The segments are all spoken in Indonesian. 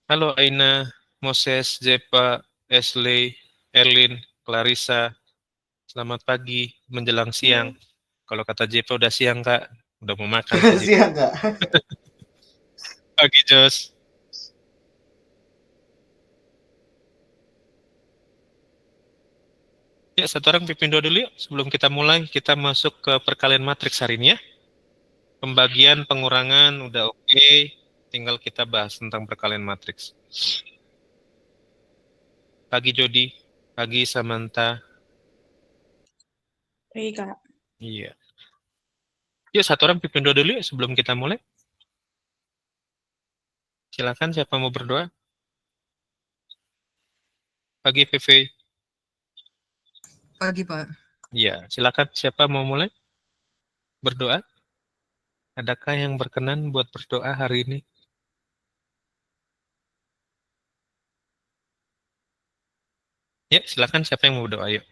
Halo Aina, Moses, Zepa, Ashley, Erlin, Clarissa. Selamat pagi menjelang siang. Hmm. Kalau kata Zepa udah siang Kak, udah mau makan si Zepa. Siang nggak? Pagi Jos. Ya, satu orang pimpin doa dulu yuk. Sebelum kita mulai, kita masuk ke perkalian matriks hari ini ya. Pembagian, pengurangan udah oke. Tinggal kita bahas tentang perkalian matriks. Pagi Jody, pagi Samantha. Oke, Kak. Iya. Yuk, satu orang pimpin doa dulu yuk sebelum kita mulai. Silakan siapa mau berdoa? Pagi VV. Pagi, Pak. Iya, silakan siapa mau mulai berdoa? Adakah yang berkenan buat berdoa hari ini? Ya, silakan siapa yang mau berdoa, yuk.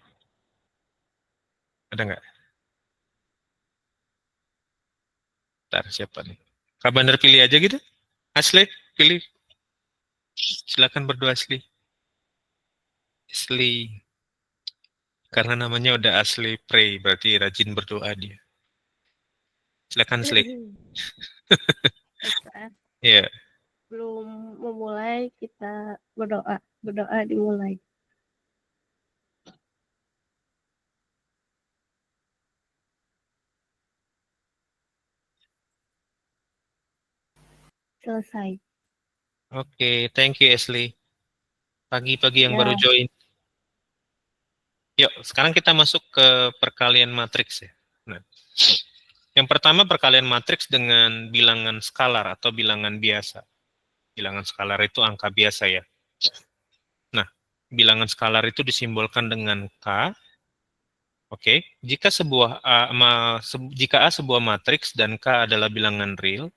Ada nggak? Ntar siapa nih? Kak Bandar pilih aja gitu. Asli, pilih. Silakan berdoa Asli. Asli. Karena namanya udah Asli Pray, berarti rajin berdoa dia. Silakan Asli. Ustaz, Iya. sebelum memulai kita berdoa. Berdoa dimulai. Selesai. Oke, thank you Asli. Pagi-pagi yang baru Ya, join. Yuk, sekarang kita masuk ke perkalian matriks ya. Nah, yang pertama perkalian matriks dengan bilangan skalar atau bilangan biasa. Bilangan skalar itu angka biasa ya. Nah, bilangan skalar itu disimbolkan dengan K. Oke, jika A sebuah matriks dan K adalah bilangan real,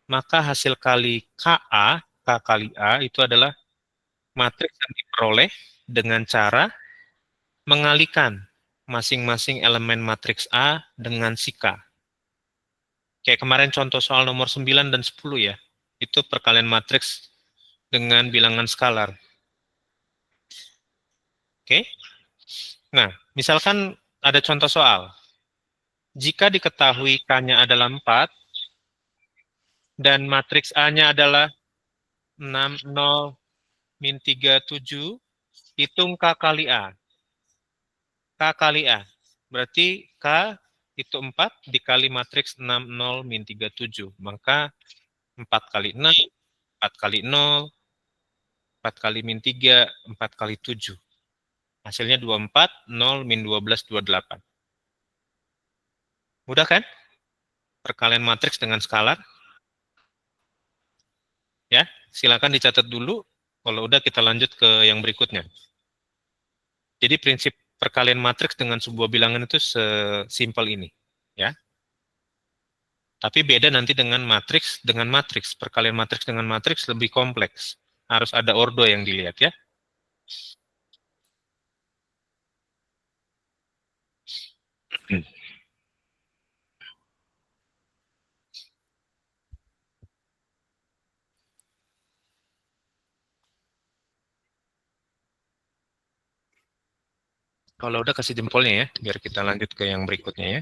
maka hasil kali K kali A itu adalah matriks yang diperoleh dengan cara mengalikan masing-masing elemen matriks A dengan si K. Kayak kemarin contoh soal nomor 9 dan 10 ya. Itu perkalian matriks dengan bilangan skalar. Oke. Nah, misalkan ada contoh soal. Jika diketahui K-nya adalah 4 dan matriks A-nya adalah 6, 0, min 3, 7, hitung K kali A. K kali A. Berarti K itu 4 dikali matriks 6, 0, min 3, 7. Maka 4 kali 6, 4 kali 0, 4 kali min 3, 4 kali 7. Hasilnya 24, 0, min 12, 28. Mudah kan? Perkalian matriks dengan skalar. Ya, silakan dicatat dulu. Kalau udah kita lanjut ke yang berikutnya. Jadi prinsip perkalian matriks dengan sebuah bilangan itu sesimpel ini, ya. Tapi beda nanti dengan matriks dengan matriks. Perkalian matriks dengan matriks lebih kompleks. Harus ada ordo yang dilihat ya. Kalau udah kasih jempolnya ya, biar kita lanjut ke yang berikutnya ya.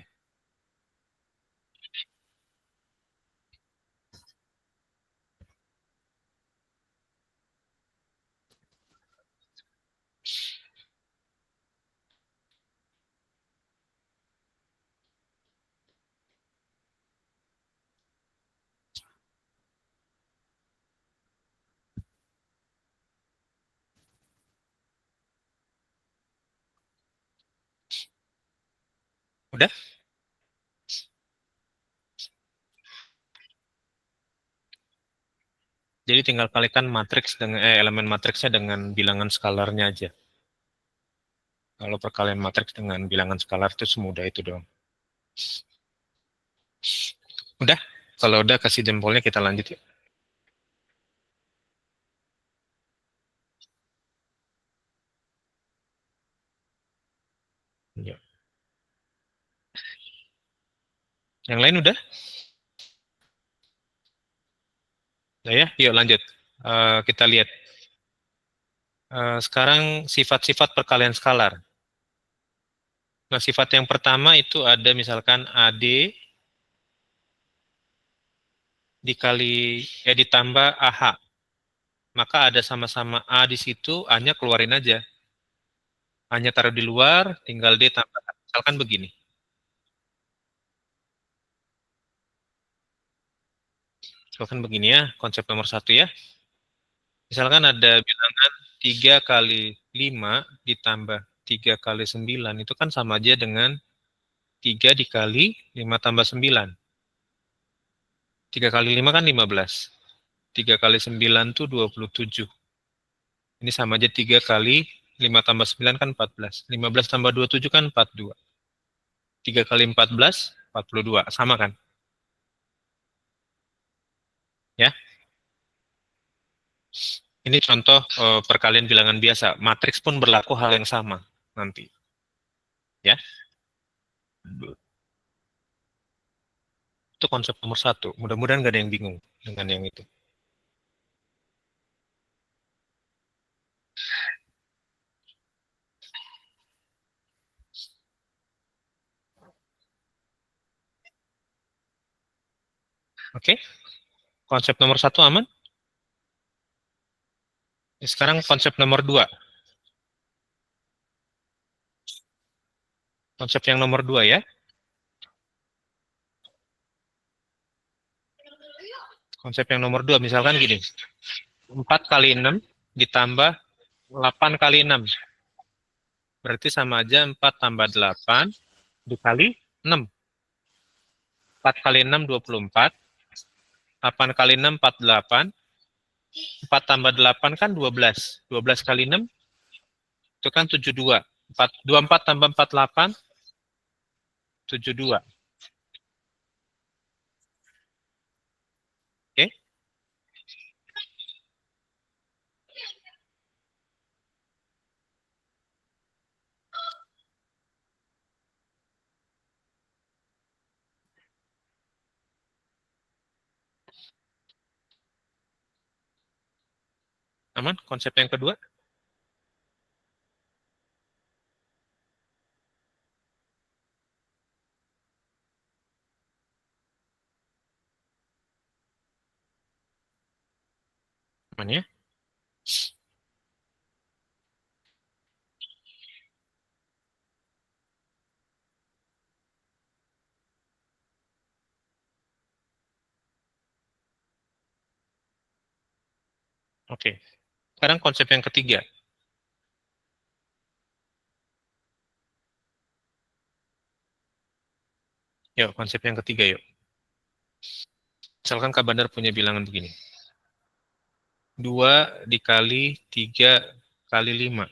Udah? Jadi tinggal kalikan matriks dengan elemen matriksnya dengan bilangan skalarnya aja. Kalau perkalian matriks dengan bilangan skalar itu semudah itu dong. Udah? Kalau udah kasih jempolnya kita lanjut ya. Ya. Yang lain udah? Udah ya? Yuk lanjut. Kita lihat. Sekarang sifat-sifat perkalian skalar. Nah, sifat yang pertama itu ada misalkan AD ditambah AH. Maka ada sama-sama A di situ, A-nya keluarin aja. A-nya taruh di luar, tinggal D tambah A. Misalkan begini. Misalkan begini ya, konsep nomor 1 ya. Misalkan ada bilangan 3 kali 5 ditambah 3 kali 9, itu kan sama aja dengan 3 dikali 5 tambah 9. 3 kali 5 kan 15. 3 kali 9 itu 27. Ini sama aja 3 kali 5 tambah 9 kan 14. 15 tambah 27 kan 42. 3 kali 14, 42. Sama kan? Ya. Ini contoh perkalian bilangan biasa. Matriks pun berlaku hal yang sama nanti. Ya. Itu konsep nomor 1. Mudah-mudahan nggak ada yang bingung dengan yang itu. Oke. Konsep nomor 1 aman? Sekarang konsep nomor 2. Konsep yang nomor 2 ya. Konsep yang nomor 2 misalkan gini. 4 kali 6 ditambah 8 kali 6. Berarti sama aja 4 tambah 8 dikali 6. 4 kali 6, 24. 8 kali 6, 48. 4 tambah 8 kan 12. 12 kali 6, itu kan 72. 24 tambah 48, 72. Oke? Aman? Konsep yang kedua? Aman ya? Oke. Sekarang konsep yang ketiga. Yuk, konsep yang ketiga yuk. Misalkan Kak Bandar punya bilangan begini. 2 dikali 3 kali 5.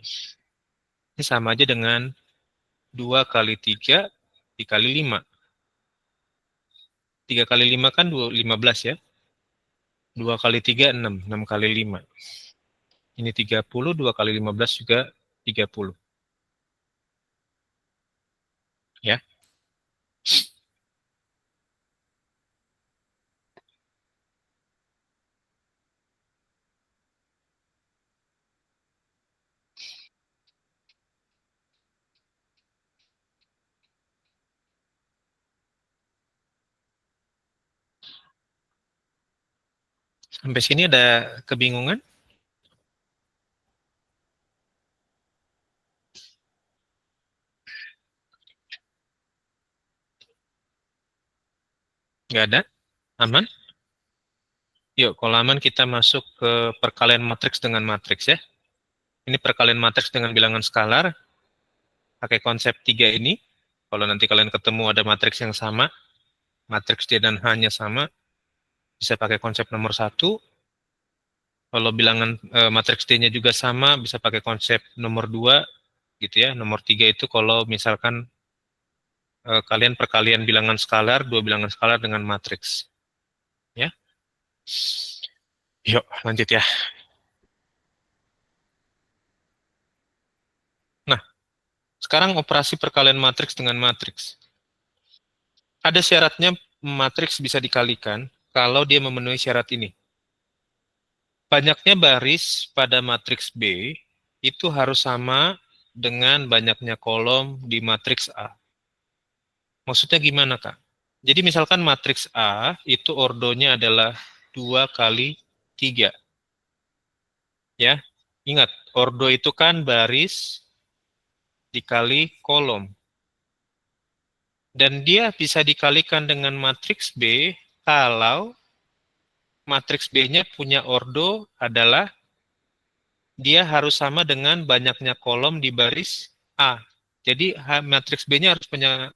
Ini sama aja dengan 2 kali 3 dikali 5. 3 kali 5 kan 15 ya. 2 kali 3, 6. 6 kali 5. Ini 30, 2 kali 15 juga 30. Ya. Sampai sini ada kebingungan? Nggak ada? Aman? Yuk, kalau aman kita masuk ke perkalian matriks dengan matriks ya. Ini perkalian matriks dengan bilangan skalar. Pakai konsep 3 ini. Kalau nanti kalian ketemu ada matriks yang sama, matriks D dan H-nya sama, bisa pakai konsep nomor 1. Kalau bilangan matriks D-nya juga sama, bisa pakai konsep nomor 2, gitu ya. Nomor 3 itu kalau misalkan kalian perkalian bilangan skalar, dua bilangan skalar dengan matriks. Ya. Yuk, lanjut ya. Nah, sekarang operasi perkalian matriks dengan matriks. Ada syaratnya matriks bisa dikalikan kalau dia memenuhi syarat ini. banyaknya baris pada matriks B itu harus sama dengan banyaknya kolom di matriks A. Maksudnya gimana, Kak? Jadi misalkan matriks A itu ordonya adalah 2 kali 3. Ya, ingat, ordo itu kan baris dikali kolom. Dan dia bisa dikalikan dengan matriks B kalau matriks B-nya punya ordo adalah dia harus sama dengan banyaknya kolom di baris A. Jadi matriks B-nya harus punya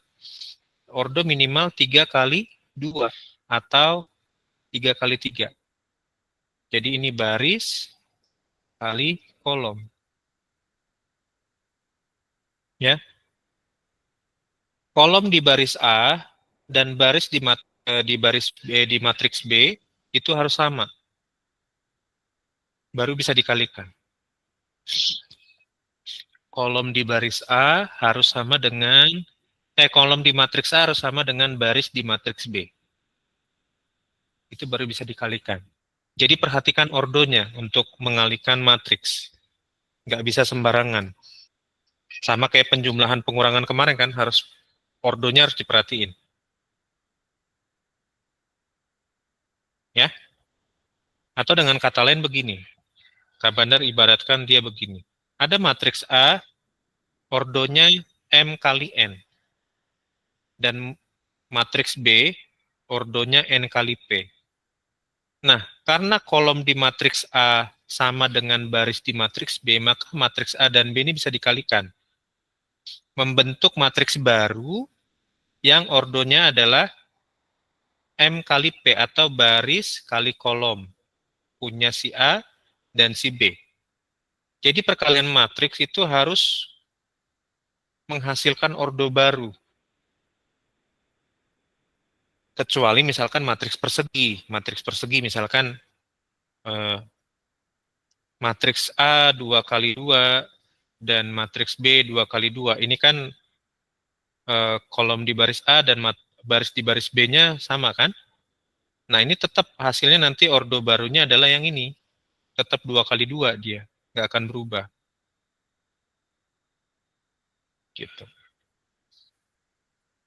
ordo minimal 3 kali 2 atau 3 kali 3. Jadi ini baris kali kolom. Ya. Kolom di baris A dan baris di baris B, di matriks B itu harus sama. Baru bisa dikalikan. Kolom di baris A harus sama dengan kolom di matriks A harus sama dengan baris di matriks B. Itu baru bisa dikalikan. Jadi perhatikan ordonya untuk mengalihkan matriks. Nggak bisa sembarangan. Sama kayak penjumlahan pengurangan kemarin kan, harus ordonya harus diperhatiin. Ya. Atau dengan kata lain begini. Kak Bandar ibaratkan dia begini. Ada matriks A, ordonya M kali N. Dan matriks B, ordonya N kali P. Nah, karena kolom di matriks A sama dengan baris di matriks B, maka matriks A dan B ini bisa dikalikan. Membentuk matriks baru yang ordonya adalah M kali P atau baris kali kolom. Punya si A dan si B. Jadi perkalian matriks itu harus menghasilkan ordo baru. Kecuali misalkan matriks persegi. Matriks persegi misalkan matriks A 2 kali 2 dan matriks B 2 kali 2. Ini kan kolom di baris A dan baris di baris B-nya sama kan? Nah, ini tetap hasilnya nanti ordo barunya adalah yang ini. Tetap 2 kali 2 dia. Nggak akan berubah. Gitu.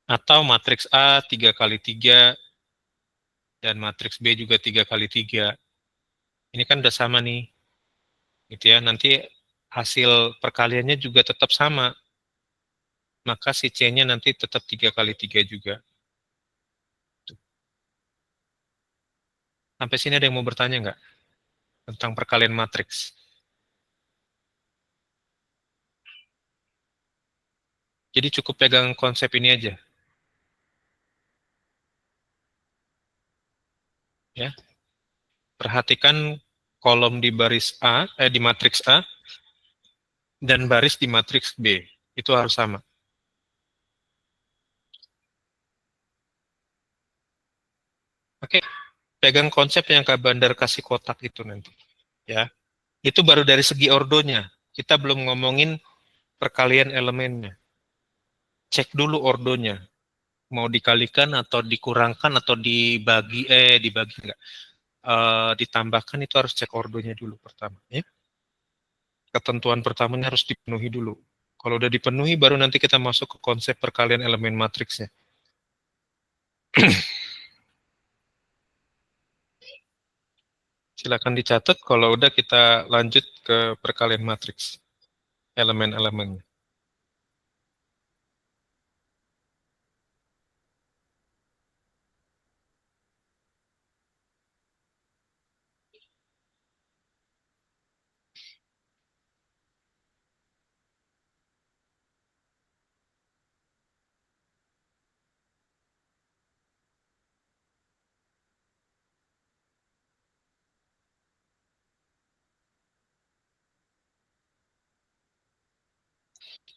Atau matriks A 3 kali 3 dan matriks B juga 3 kali 3. Ini kan udah sama nih. Gitu ya. Nanti hasil perkaliannya juga tetap sama. Maka si C-nya nanti tetap 3 kali 3 juga. Sampai sini ada yang mau bertanya nggak? Tentang perkalian matriks. Jadi cukup pegang konsep ini aja. Ya. Perhatikan kolom di baris A, di matriks A, dan baris di matriks B. Itu harus sama. Oke, pegang konsep yang Kak Bandar kasih kotak itu nanti. Ya, itu baru dari segi ordonya. Kita belum ngomongin perkalian elemennya. Cek dulu ordonya. Mau dikalikan atau dikurangkan atau dibagi enggak. Ditambahkan itu harus cek ordonya dulu pertama. Ya. Ketentuan pertamanya harus dipenuhi dulu. Kalau udah dipenuhi, baru nanti kita masuk ke konsep perkalian elemen matriksnya. Silakan dicatat, kalau udah kita lanjut ke perkalian matriks. Elemen-elemennya.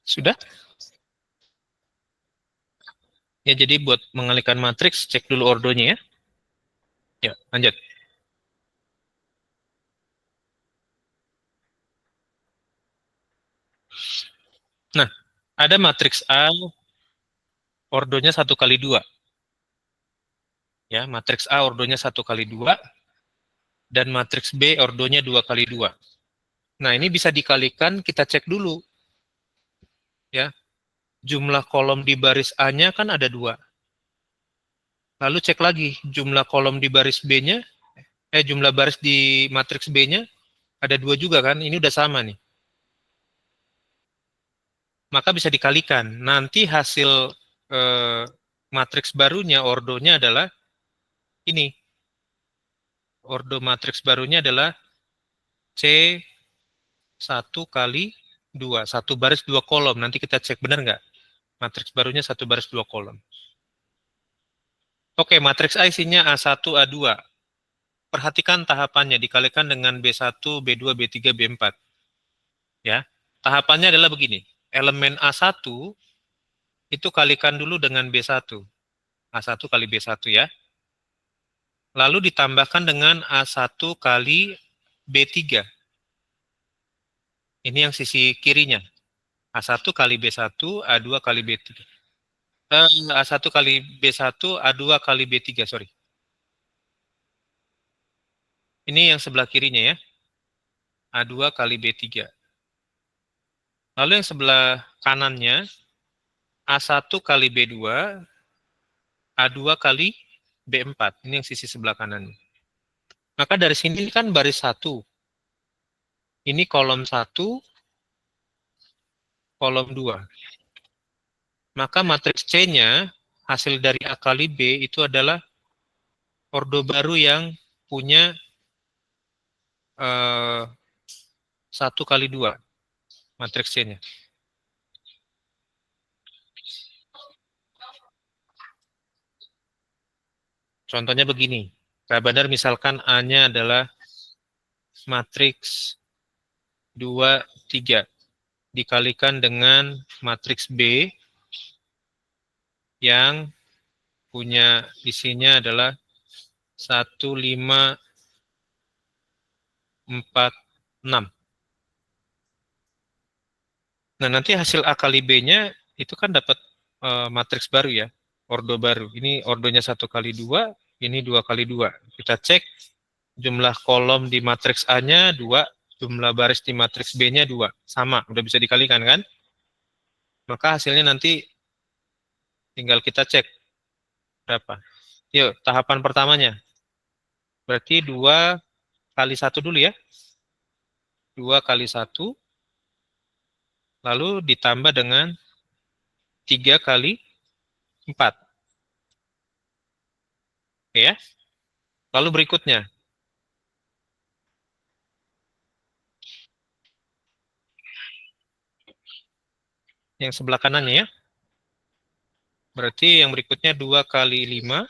Sudah? Ya, jadi buat mengalihkan matriks, cek dulu ordonya ya. Ya, lanjut. Nah, ada matriks A, ordonya 1 kali 2. Ya, matriks A ordonya 1 kali 2. dan matriks B ordonya 2 kali 2. Nah, ini bisa dikalikan, kita cek dulu. Ya, jumlah kolom di baris A-nya kan ada 2. Lalu cek lagi, jumlah kolom di baris B-nya, jumlah baris di matriks B-nya ada 2 juga kan, ini udah sama nih. Maka bisa dikalikan. Nanti hasil matriks barunya, ordonya adalah ini. Ordo matriks barunya adalah C1 kali 2. Satu baris 2 kolom. Nanti kita cek benar nggak? Matriks barunya satu baris 2 kolom. Oke, matriks A isinya A1, A2. Perhatikan tahapannya, dikalikan dengan B1, B2, B3, B4. Ya, tahapannya adalah begini. Elemen A1 itu kalikan dulu dengan B1. A1 kali B1 ya. Lalu ditambahkan dengan A1 kali B3. Ini yang sisi kirinya. A1 kali B1, A2 kali B3. A1 kali B1, A2 kali B3, sorry. Ini yang sebelah kirinya ya. A2 kali B3. Lalu yang sebelah kanannya, A1 kali B2, A2 kali B4. Ini yang sisi sebelah kanan. Maka dari sini kan baris 1. Ini kolom 1, kolom 2. Maka matriks C-nya, hasil dari A kali B, itu adalah ordo baru yang punya 1 kali 2. Matriks C-nya. Contohnya begini. Kak Bandar misalkan A-nya adalah matriks 2, 3. Dikalikan dengan matriks B yang punya isinya adalah 1, 5, 4, 6. Nah, nanti hasil A kali B-nya itu kan dapat matriks baru ya, ordo baru. Ini ordonya 1 kali 2, ini 2 kali 2. Kita cek jumlah kolom di matriks A-nya 2, jumlah baris di matriks B-nya 2. Sama, udah bisa dikalikan kan? Maka hasilnya nanti tinggal kita cek berapa. Yuk, tahapan pertamanya. Berarti 2 kali 1 dulu ya. 2 kali 1, lalu ditambah dengan 3 kali 4. Oke ya. Lalu berikutnya. Yang sebelah kanannya ya. Berarti yang berikutnya 2 kali 5.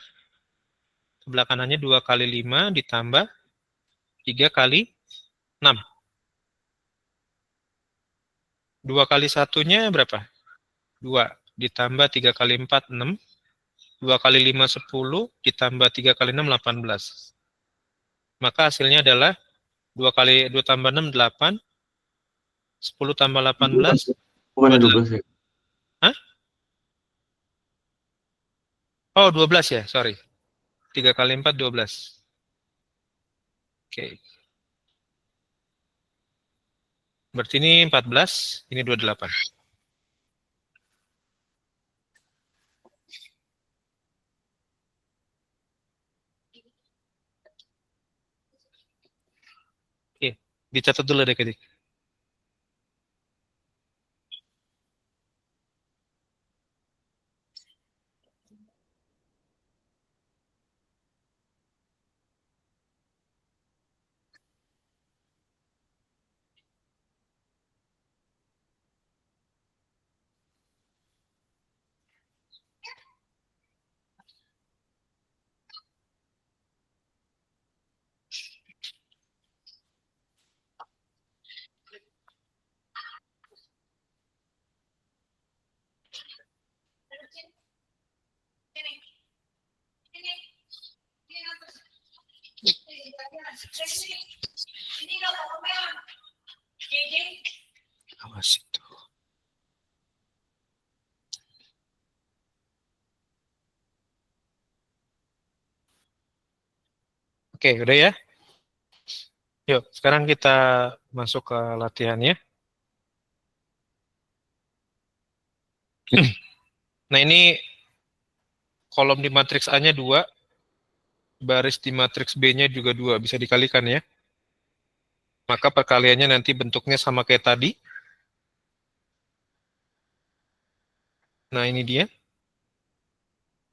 Sebelah kanannya 2 kali 5 ditambah 3 kali 6. 2 kali satunya berapa? 2. Ditambah 3 kali 4, 6. 2 kali 5, 10. Ditambah 3 kali 6, 18. Maka hasilnya adalah 2 kali 2 tambah 6, 8. 10 tambah 18. Bukan 12 ya? Hah? Oh, 12 ya, sorry. 3 kali 4, 12. Oke. Berarti ini 14, ini 28. Oke, dicatat dulu deh, Kedik. Awas itu. Oke, udah ya. Yuk, sekarang kita masuk ke latihannya. Nah, ini kolom di matriks A-nya 2, baris di matriks B-nya juga 2, bisa dikalikan ya. Maka perkaliannya nanti bentuknya sama kayak tadi. Nah, ini dia.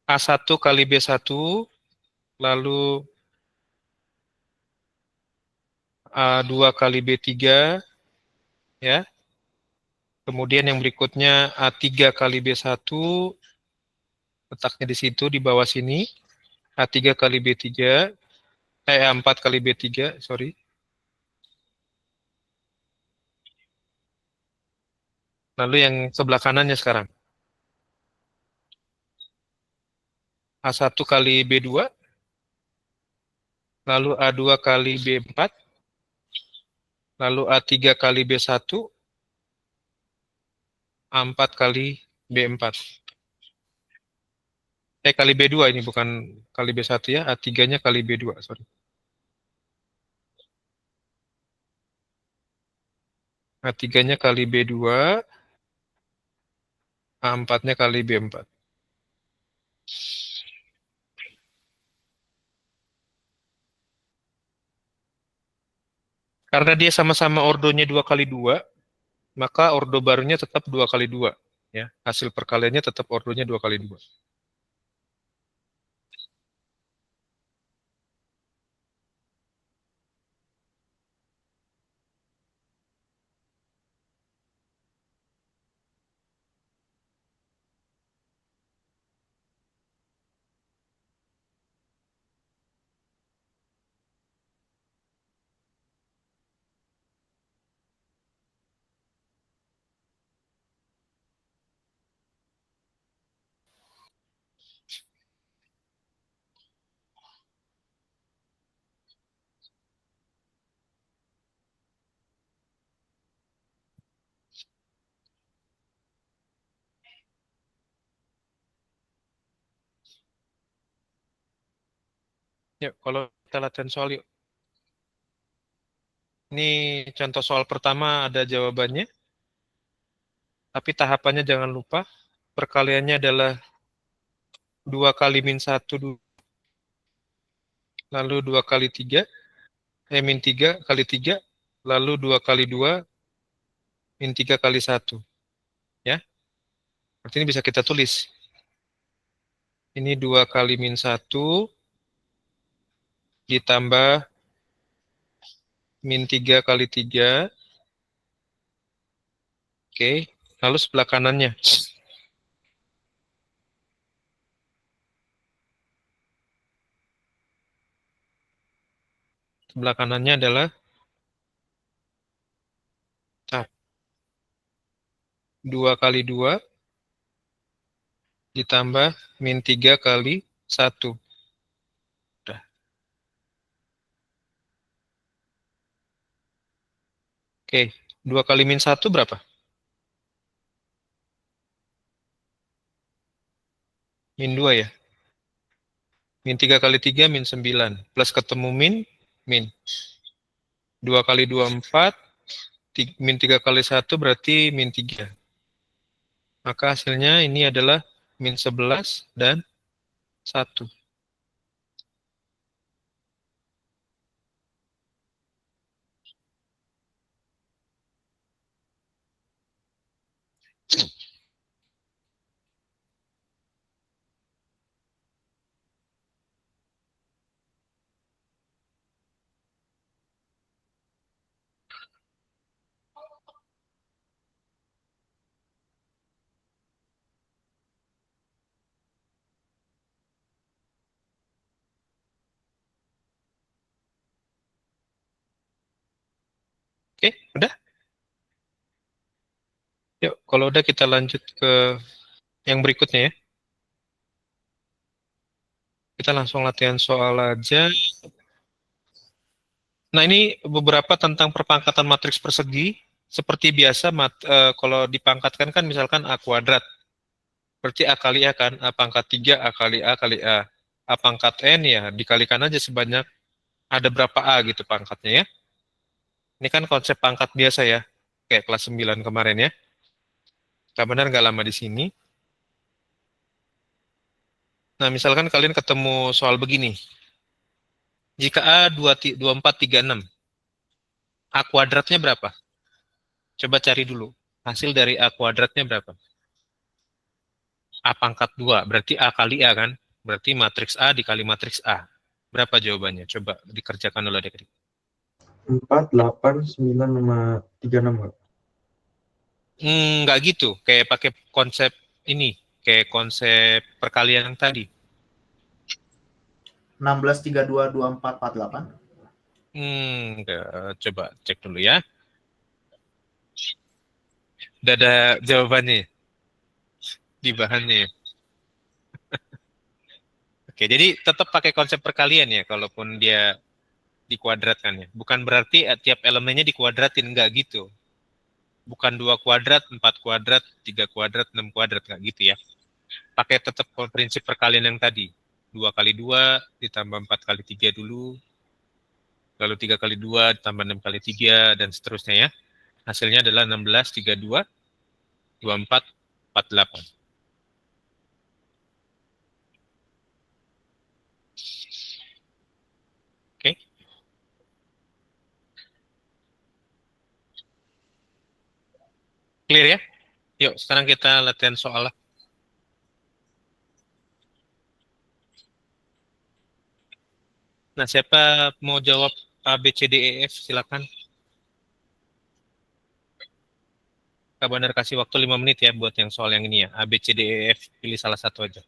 A1 kali B1, lalu A2 kali B3, ya. Kemudian yang berikutnya A3 kali B1, letaknya di situ, di bawah sini. A3 kali B3, A4 kali B3, sorry. Lalu yang sebelah kanannya sekarang. A1 kali B2, lalu A2 kali B4, lalu A3 kali B1, A4 kali B4. Kali B2 ini bukan kali B1 ya, A3-nya kali B2, sorry. A3-nya kali B2, A4-nya kali B4. Karena dia sama-sama ordonya 2 kali 2, maka ordo barunya tetap 2 kali 2. Ya, hasil perkaliannya tetap ordonya 2 kali 2. Ya, kalau kita latihan soal yuk. Ini contoh soal pertama ada jawabannya, tapi tahapannya jangan lupa. Perkaliannya adalah 2 kali min 1, lalu 2 kali 3, min 3 kali 3, lalu 2 kali 2, min 3 kali 1. Ya, berarti ini bisa kita tulis. Ini 2 kali min 1, ditambah min 3 kali 3. Oke, lalu sebelah kanannya. Sebelah kanannya adalah 2 kali 2 ditambah min 3 kali 1. Udah. Oke, 2 kali min 1 berapa? Min 2 ya. Min 3 kali 3 min 9. Plus ketemu min. 2 kali 2 4, min 3 kali 1 berarti min 3. Maka hasilnya ini adalah min 11 dan 1. Oke, udah? Yuk, kalau udah kita lanjut ke yang berikutnya ya. Kita langsung latihan soal aja. Nah, ini beberapa tentang perpangkatan matriks persegi. Seperti biasa, kalau dipangkatkan kan misalkan A kuadrat. Berarti A kali A kan, A pangkat 3, A kali A kali A. A pangkat N ya, dikalikan aja sebanyak ada berapa A gitu pangkatnya ya. Ini kan konsep pangkat biasa ya, kayak kelas 9 kemarin ya. Kak Benar nggak lama di sini. Nah, misalkan kalian ketemu soal begini. Jika A 2436, A kuadratnya berapa? Coba cari dulu. Hasil dari A kuadratnya berapa? A pangkat 2, berarti A kali A kan? Berarti matriks A dikali matriks A. Berapa jawabannya? Coba dikerjakan dulu adik-adik. 4, 8, 9, sama 36, Kak. Nggak gitu. Kayak pakai konsep ini. Kayak konsep perkalian yang tadi. 16, 32, 24, 48. Coba cek dulu ya. Udah ada jawabannya di bahannya ya. Oke, jadi tetap pakai konsep perkalian ya, kalaupun dia dikuadratkan ya. Bukan berarti tiap elemennya dikuadratin, nggak gitu. Bukan 2 kuadrat, 4 kuadrat, 3 kuadrat, 6 kuadrat, nggak gitu ya. Pakai tetap prinsip perkalian yang tadi. 2 kali 2 ditambah 4 kali 3 dulu, lalu 3 kali 2 ditambah 6 kali 3, dan seterusnya ya. Hasilnya adalah 16, 32, 24, 48. Oke. Clear ya? Yuk, sekarang kita latihan soal. Nah, siapa mau jawab A, B, C, D, E, F? Silakan. Kak Bandar kasih waktu 5 menit ya buat yang soal yang ini ya. A, B, C, D, E, F. Pilih salah satu aja.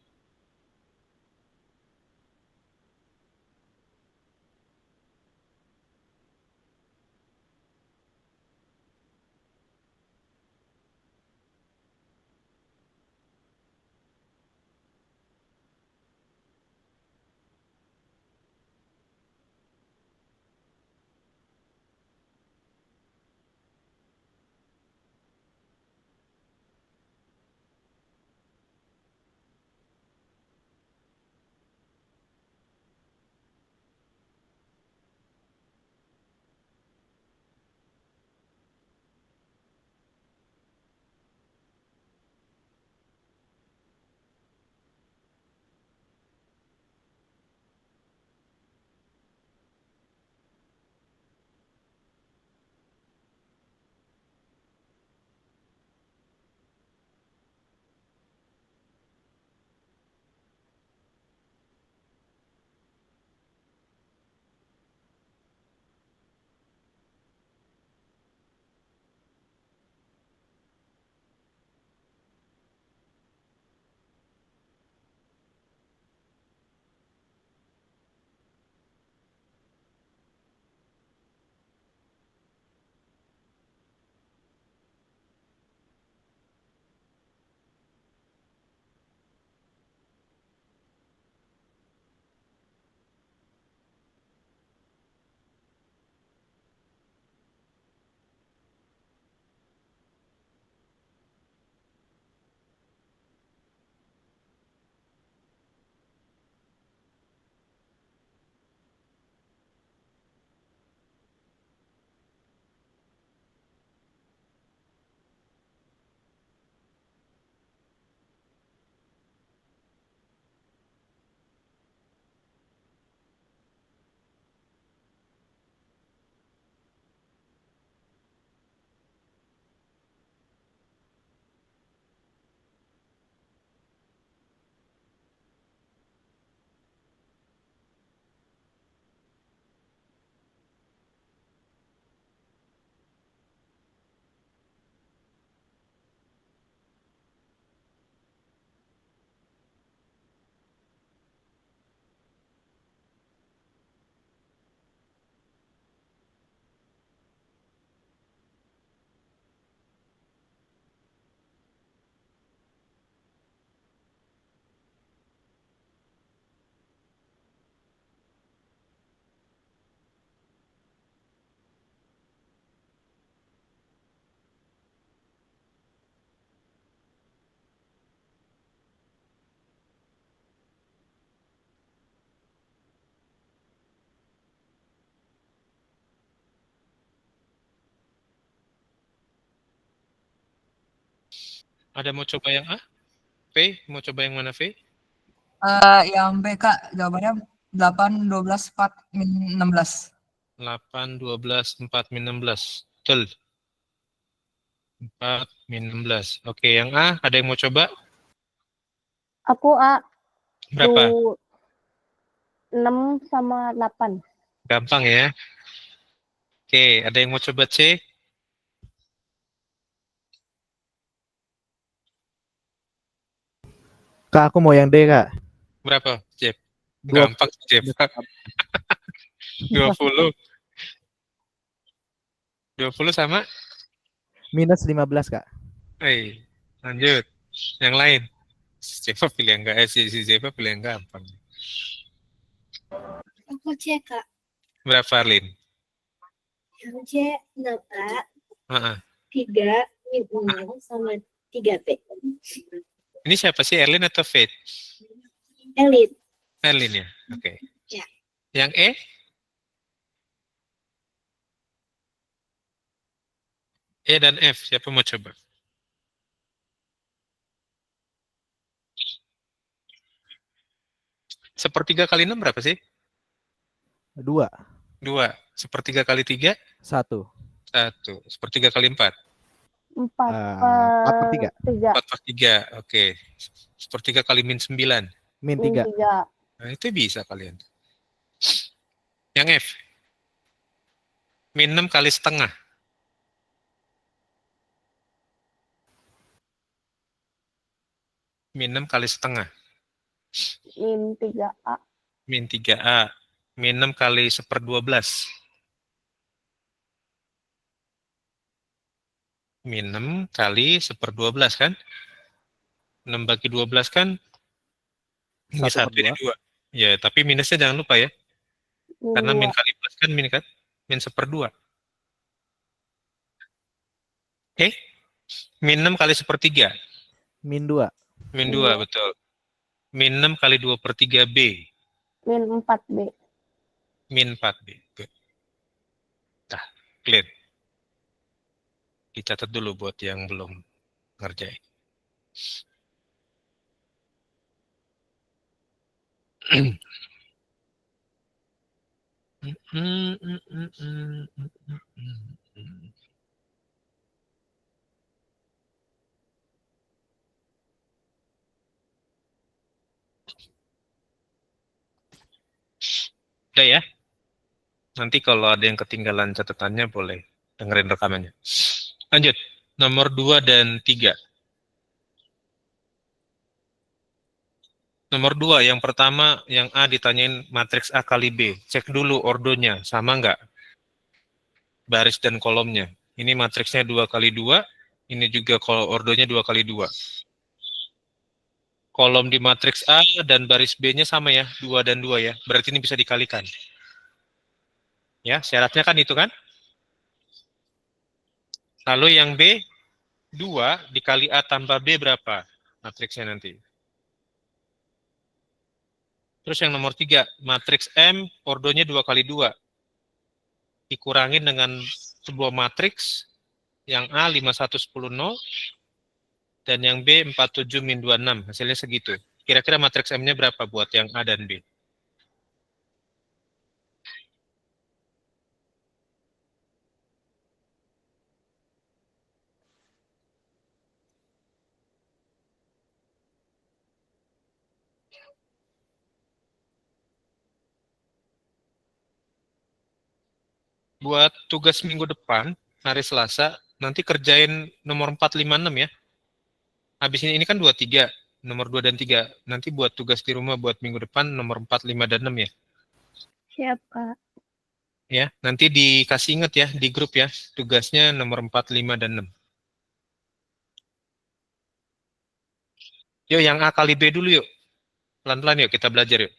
Ada mau coba yang A? V? Mau coba yang mana V? Yang B Kak, jawabannya 8, 12, 4, min 16. 8, 12, 4, min 16. Betul. 4, min 16. Oke, yang A, ada yang mau coba? Aku A. Berapa? 6 sama 8. Gampang ya. Oke, ada yang mau coba C? Kak, aku mau yang D, Kak. Berapa, Jeff? Dua- Gampang, Jeff. 20. 20 sama? Minus 15, Kak. Lanjut. Yang lain. Jeff pilih yang enggak. Si Jeff pilih yang gampang. Aku C, Kak. Berapa, Lin? Yang C, 6 A, Heeh. 3, min 6, sama 3 P. Ini siapa sih, Erlin atau Faith? Elit. Erlin ya? Oke. Ya. Yang E? E dan F, siapa mau coba? Sepertiga kali 6 berapa sih? 2. 2. Sepertiga kali 3? 1. 1. Sepertiga kali 4? 4 4 per 3. 3. 4 per 3, oke. Sepertiga kali min 9. Min Min 3. 3. Nah, itu bisa kalian. Yang F? Min 6 kali setengah. Min 6 kali setengah. Min 3A. Min 3A. Min 6 kali 1/12. Min 6 kali 1/12 kan? 6 bagi 12 kan? Ini 1 ini 2. Ya, tapi minusnya jangan lupa ya. Min Karena 2. min kali plus kan min kan? Min 1/2. Oke? Min 6 kali 1/3. Min 2. Min Min 2, 2. betul. Min 6 kali 2/3B. Min 4B. Min 4B. Good. Nah, clear. Dicatat dulu buat yang belum ngerjain. Udah ya. Nanti kalau ada yang ketinggalan catatannya boleh dengerin rekamannya. Lanjut. Nomor 2 dan 3. Nomor 2, yang pertama, yang A ditanyain matriks A kali B. Cek dulu ordonya, sama nggak? Baris dan kolomnya. Ini matriksnya 2 kali 2, ini juga ordonya 2 kali 2. Kolom di matriks A dan baris B-nya sama ya, 2 dan 2 ya. Berarti ini bisa dikalikan. Ya, syaratnya kan itu kan? Lalu yang B, 2 dikali A tambah B berapa? Matriksnya nanti. Terus yang nomor 3, matriks M, ordonya 2 kali 2. Dikurangin dengan sebuah matriks, yang A 51, 10, 0, dan yang B 47, min 26. Hasilnya segitu. Kira-kira matriks M-nya berapa buat yang A dan B? Buat tugas minggu depan, hari Selasa, nanti kerjain nomor 4, 5, 6 ya. Habis ini kan 2, 3. Nomor 2 dan 3. Nanti buat tugas di rumah buat minggu depan, nomor 4, 5, dan 6 ya. Siap, Kak. Ya, nanti dikasih ingat ya, di grup ya. Tugasnya nomor 4, 5, dan 6. Yuk, yang A kali B dulu yuk. Pelan-pelan yuk, kita belajar yuk.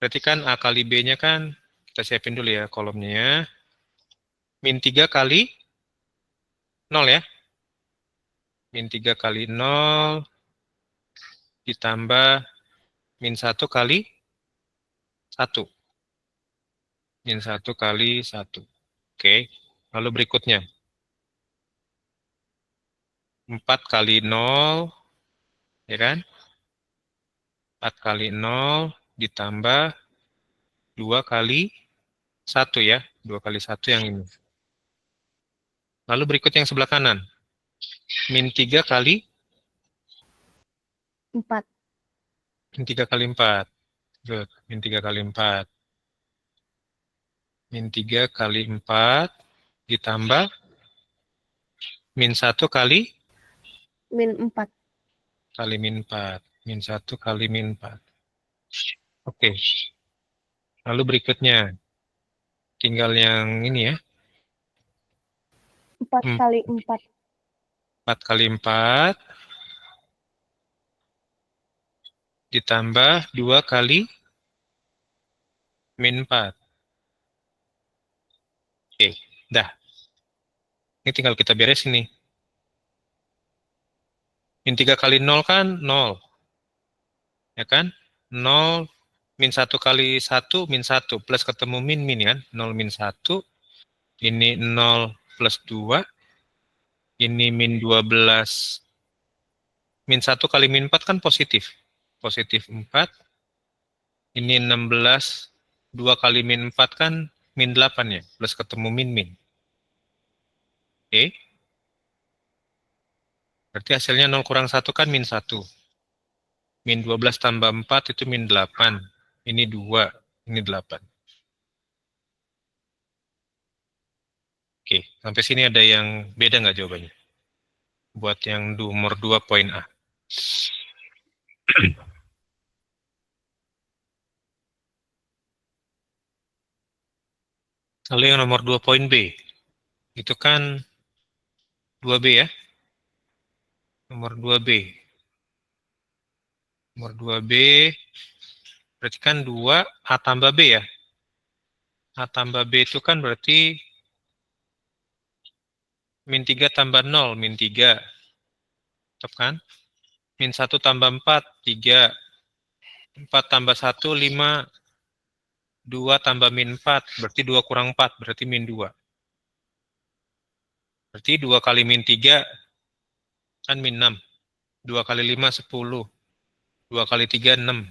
Berarti kan A kali B-nya kan, kita siapin dulu ya kolomnya ya. Min 3 kali 0 ya. Min 3 kali 0 ditambah min 1 kali 1. Min 1 kali 1. Oke, lalu berikutnya. 4 kali 0, ya kan? 4 kali 0 ditambah 2 kali 1 ya. 2 kali 1 yang ini. Lalu berikut yang sebelah kanan. Min 3 kali 4. min 3 kali 4. Good. Min 3 kali 4. Min 3 kali 4 ditambah min 1 kali Min 4. kali min 4. Min 1 kali min 4. Oke. Lalu berikutnya. Tinggal yang ini ya. 4 kali 4. 4 kali 4 ditambah 2 kali min 4. Oke, dah. Ini tinggal kita beres ini. Min 3 kali 0 kan 0. Ya kan? 0 min 1 kali 1 min 1 plus ketemu min kan? 0 min 1. Ini 0 plus 2. Ini min 12. Min 1 kali min 4 kan positif. Positif 4. Ini 16. 2 kali min 4 kan min 8 ya. Plus ketemu min. Oke. Berarti hasilnya 0 kurang 1 kan min 1. Min 12 tambah 4 itu min 8. Ini 2. Ini 8. Oke. Sampai sini ada yang beda nggak jawabannya? Buat yang nomor 2 poin A. Lalu yang nomor 2 poin B. Itu kan 2B ya. Nomor 2B. Nomor 2B. Berarti kan 2 A tambah B ya. A tambah B itu kan berarti min 3 tambah 0. Min 3. Tetap kan? Min 1 tambah 4. 3. 4 tambah 1, 5. 2 tambah min 4. Berarti 2 kurang 4. Berarti min 2. Berarti 2 kali min 3 kan min 6. 2 kali 5, 10. 2 kali 3, 6.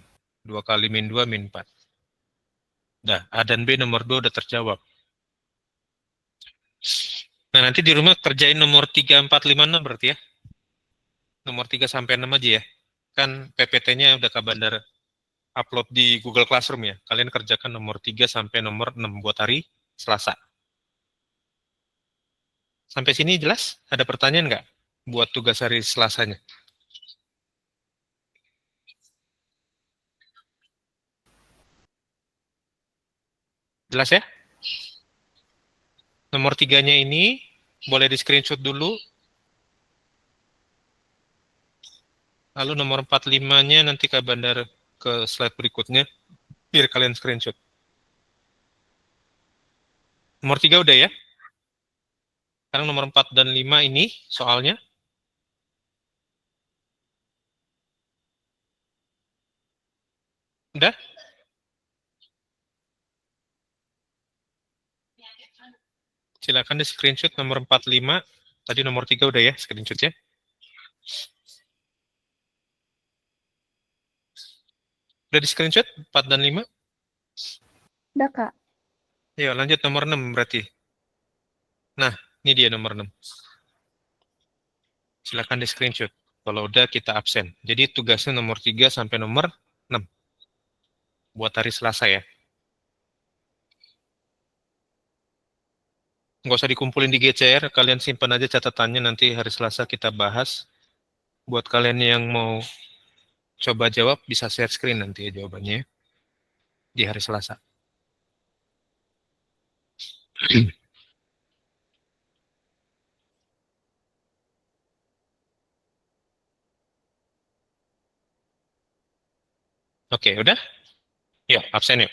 2 kali min 2, min 4. Nah, A dan B nomor 2 udah terjawab. Nah, nanti di rumah kerjain nomor 3, 4, 5, 6 berarti ya. Nomor 3 sampai 6 aja ya. Kan PPT-nya udah Kak Bandar upload di Google Classroom ya. Kalian kerjakan nomor 3 sampai nomor 6 buat hari Selasa. Sampai sini jelas? Ada pertanyaan nggak buat tugas hari Selasanya? Jelas ya? Nomor 3-nya ini boleh di screenshot dulu. Lalu nomor 45-nya nanti Kak Bandar ke slide berikutnya. Biar kalian screenshot. Nomor 3 udah ya? Sekarang nomor 4 dan 5 ini soalnya. Udah? Silakan di screenshot nomor 45. Tadi nomor 3 udah ya screenshotnya. Udah di screenshot 4 dan 5? Udah, Kak. Ayo lanjut nomor 6 berarti. Nah, ini dia nomor 6. Silakan di screenshot. Kalau udah kita absen. Jadi tugasnya nomor 3 sampai nomor 6. Buat hari Selasa ya. Nggak usah dikumpulin di GCR, kalian simpan aja catatannya, nanti hari Selasa kita bahas. Buat kalian yang mau coba jawab, bisa share screen nanti ya jawabannya di hari Selasa. Oke, udah? Yuk, absen yuk.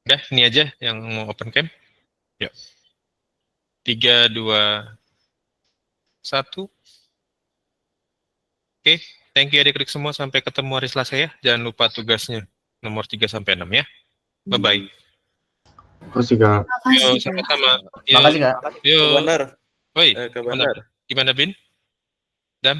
Udah, ini aja yang mau open cam. Yuk. 3, 2, 1. Oke, thank you adik-adik semua. Sampai ketemu hari Selasa ya. Jangan lupa tugasnya nomor 3 sampai 6 ya. Bye-bye. Makasih Kak. Yo, Makasih. Kak. sama-sama. Yo, Makasih Kak. yo. Kabar. Woi, Kabar. gimana Bin? Dam?